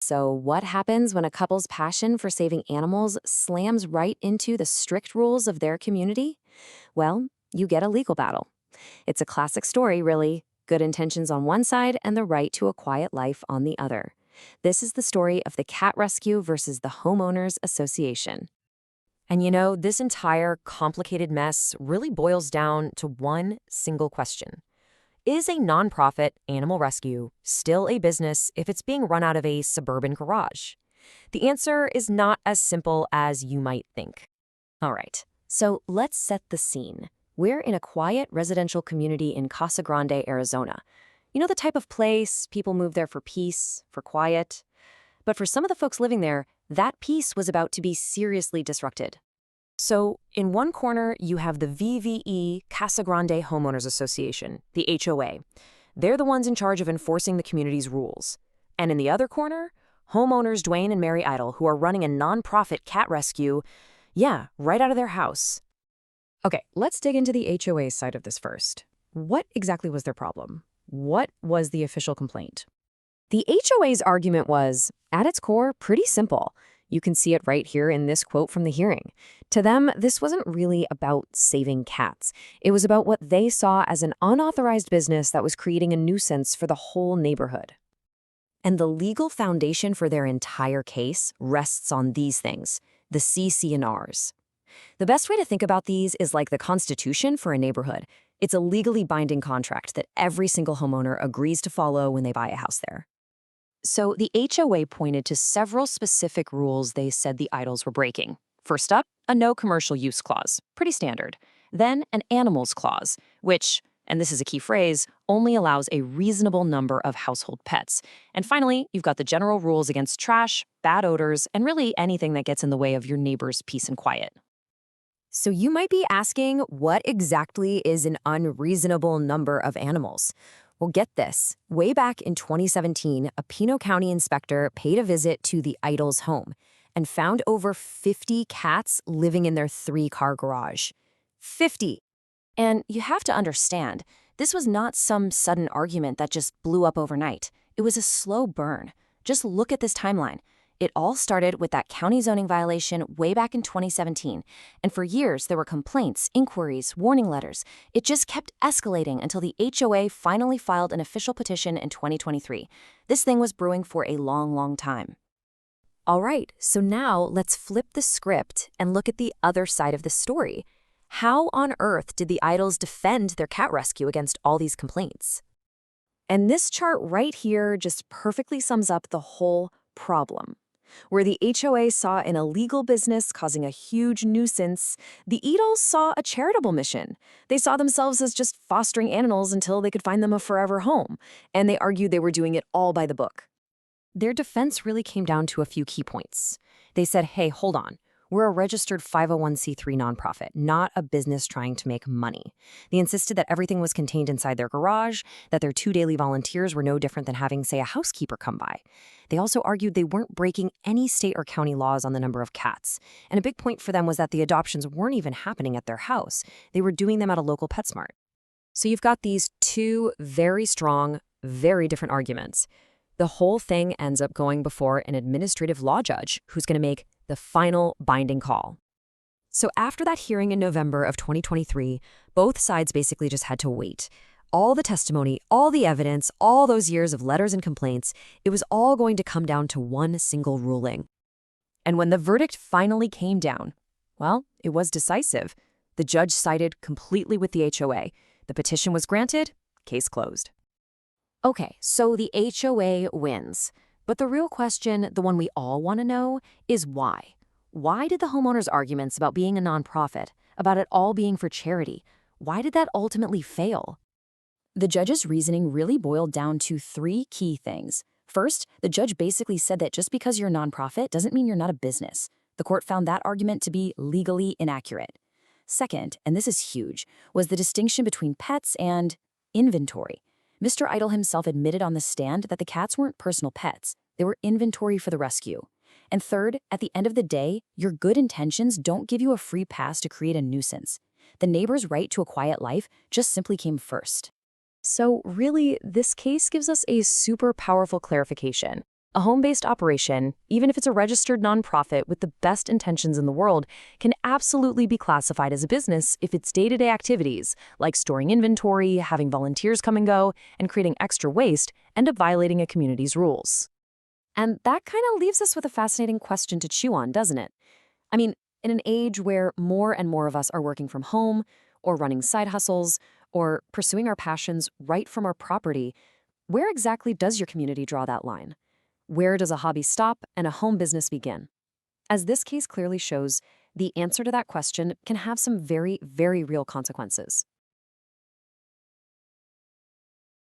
So, what happens when a couple's passion for saving animals slams right into the strict rules of their community? Well, you get a legal battle. It's a classic story, really. Good intentions on one side and the right to a quiet life on the other. This is the story of the cat rescue versus the Homeowners Association. And this entire complicated mess really boils down to one single question. Is a nonprofit animal rescue still a business if it's being run out of a suburban garage? The answer is not as simple as you might think. All right, so let's set the scene. We're in a quiet residential community in Casa Grande, Arizona. You know, the type of place people move there for peace, for quiet. But for some of the folks living there, that peace was about to be seriously disrupted. So, in one corner, you have the VVE-Casa Grande Homeowners Association, the HOA. They're the ones in charge of enforcing the community's rules. And in the other corner, homeowners Duane and Mary L, who are running a nonprofit cat rescue, right out of their house. Okay, let's dig into the HOA side of this first. What exactly was their problem? What was the official complaint? The HOA's argument was, at its core, pretty simple. You can see it right here in this quote from the hearing. To them, this wasn't really about saving cats. It was about what they saw as an unauthorized business that was creating a nuisance for the whole neighborhood. And the legal foundation for their entire case rests on these things, the CC&Rs. The best way to think about these is like the Constitution for a neighborhood. It's a legally binding contract that every single homeowner agrees to follow when they buy a house there. So the HOA pointed to several specific rules they said the Eitels were breaking. First up, a no commercial use clause, pretty standard. Then an animals clause, which, and this is a key phrase, only allows a reasonable number of household pets. And finally, you've got the general rules against trash, bad odors, and really anything that gets in the way of your neighbor's peace and quiet. So you might be asking, what exactly is an unreasonable number of animals? Well, get this. Way back in 2017, a Pinot County inspector paid a visit to the Eitels' home and found over 50 cats living in their 3-car garage. 50! And you have to understand, this was not some sudden argument that just blew up overnight. It was a slow burn. Just look at this timeline. It all started with that county zoning violation way back in 2017. And for years, there were complaints, inquiries, warning letters. It just kept escalating until the HOA finally filed an official petition in 2023. This thing was brewing for a long, long time. All right, so now let's flip the script and look at the other side of the story. How on earth did the Eitels defend their cat rescue against all these complaints? And this chart right here just perfectly sums up the whole problem. Where the HOA saw an illegal business causing a huge nuisance, the Eitels saw a charitable mission. They saw themselves as just fostering animals until they could find them a forever home, and they argued they were doing it all by the book. Their defense really came down to a few key points. They said, hey, hold on. We're a registered 501c3 nonprofit, not a business trying to make money. They insisted that everything was contained inside their garage, that their 2 daily volunteers were no different than having, say, a housekeeper come by. They also argued they weren't breaking any state or county laws on the number of cats. And a big point for them was that the adoptions weren't even happening at their house. They were doing them at a local PetSmart. So you've got these two very strong, very different arguments. The whole thing ends up going before an administrative law judge who's going to make the final binding call. So after that hearing in November of 2023, both sides basically just had to wait. All the testimony, all the evidence, all those years of letters and complaints, it was all going to come down to one single ruling. And when the verdict finally came down, well, it was decisive. The judge sided completely with the HOA. The petition was granted, case closed. Okay, so the HOA wins. But the real question, the one we all want to know, is why? Why did the homeowners' arguments about being a nonprofit, about it all being for charity, why did that ultimately fail? The judge's reasoning really boiled down to 3 key things. First, the judge basically said that just because you're a nonprofit doesn't mean you're not a business. The court found that argument to be legally inaccurate. Second, and this is huge, was the distinction between pets and inventory. Mr. Eitel himself admitted on the stand that the cats weren't personal pets. They were inventory for the rescue. And third, at the end of the day, your good intentions don't give you a free pass to create a nuisance. The neighbor's right to a quiet life just simply came first. So really, this case gives us a super powerful clarification. A home-based operation, even if it's a registered nonprofit with the best intentions in the world, can absolutely be classified as a business if its day-to-day activities, like storing inventory, having volunteers come and go, and creating extra waste, end up violating a community's rules. And that kind of leaves us with a fascinating question to chew on, doesn't it? I mean, in an age where more and more of us are working from home, or running side hustles, or pursuing our passions right from our property, where exactly does your community draw that line? Where does a hobby stop and a home business begin? As this case clearly shows, the answer to that question can have some very, very real consequences.